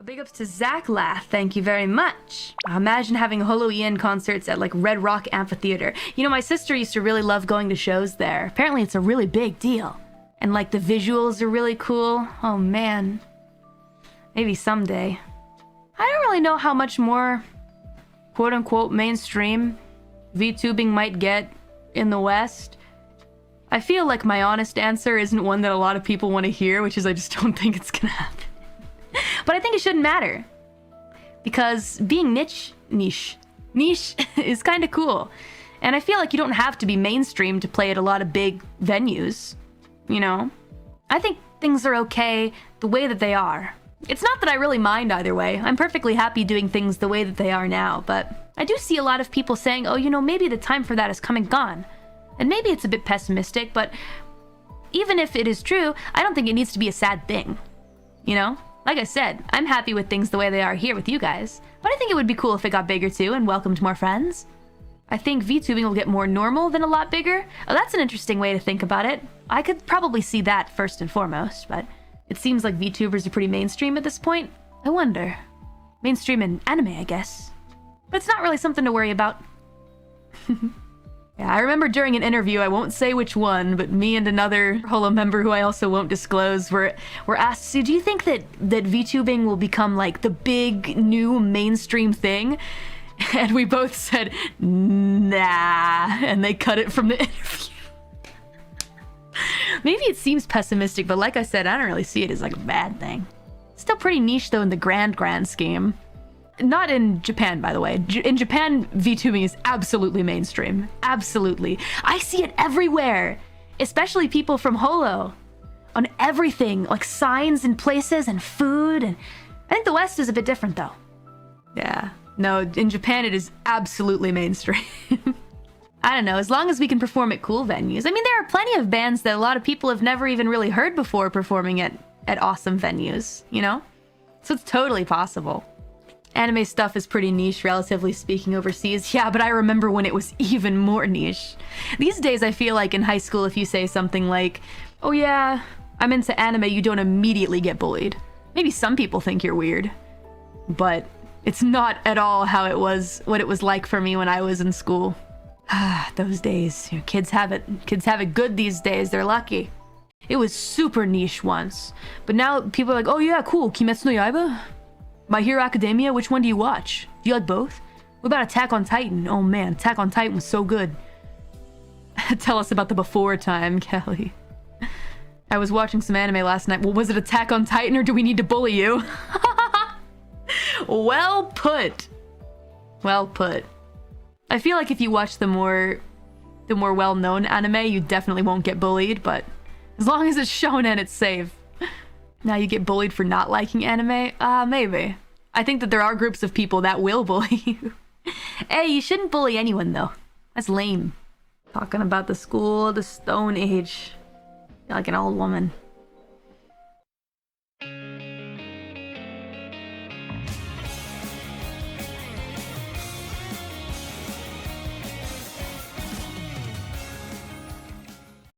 Big ups to Zach Lath, thank you very much. Imagine having Holo Ian concerts at like Red Rock Amphitheater. You know, my sister used to really love going to shows there. Apparently it's a really big deal. And like the visuals are really cool. Oh man. Maybe someday. I don't really know how much more quote unquote mainstream VTubing might get in the West. I feel like my honest answer isn't one that a lot of people want to hear, which is I just don't think it's gonna happen. But I think it shouldn't matter. Because being niche is kind of cool. And I feel like you don't have to be mainstream to play at a lot of big venues. You know? I think things are okay the way that they are. It's not that I really mind either way. I'm perfectly happy doing things the way that they are now, but I do see a lot of people saying, oh, you know, maybe the time for that has come and gone. And maybe it's a bit pessimistic, but even if it is true, I don't think it needs to be a sad thing. You know? Like I said, I'm happy with things the way they are here with you guys, but I think it would be cool if it got bigger too and welcomed more friends. I think VTubing will get more normal than a lot bigger. Oh, that's an interesting way to think about it. I could probably see that first and foremost, but it seems like VTubers are pretty mainstream at this point. I wonder. Mainstream in anime, I guess. But it's not really something to worry about. Yeah, I remember during an interview, I won't say which one, but me and another Holo member who I also won't disclose were asked, so do you think that VTubing will become like the big new mainstream thing? And we both said, nah, and they cut it from the interview. Maybe it seems pessimistic, but like I said, I don't really see it as like a bad thing. Still pretty niche though in the grand scheme. Not in Japan, by the way. In Japan, VTubing is absolutely mainstream. Absolutely. I see it everywhere. Especially people from Holo. On everything. Like signs and places and food. And I think the West is a bit different, though. Yeah. No, in Japan, it is absolutely mainstream. I don't know. As long as we can perform at cool venues. I mean, there are plenty of bands that a lot of people have never even really heard before performing at awesome venues, you know? So it's totally possible. Anime stuff is pretty niche, relatively speaking, overseas. Yeah, but I remember when it was even more niche. These days, I feel like in high school, if you say something like, oh yeah, I'm into anime, you don't immediately get bullied. Maybe some people think you're weird, but it's not at all how it was, what it was like for me when I was in school. Those days, you know, kids have it good these days, they're lucky. It was super niche once, but now people are like, oh yeah, cool, Kimetsu no Yaiba? My Hero Academia, which one do you watch? Do you like both? What about Attack on Titan? Oh man, Attack on Titan was so good. Tell us about the before time, Kelly. I was watching some anime last night. Well, was it Attack on Titan or do we need to bully you? Well put. Well put. I feel like if you watch the more well-known anime, you definitely won't get bullied, but as long as it's shonen, it's safe. Now you get bullied for not liking anime? Maybe. I think that there are groups of people that will bully you. Hey, you shouldn't bully anyone though. That's lame. Talking about the school of the Stone Age. You're like an old woman.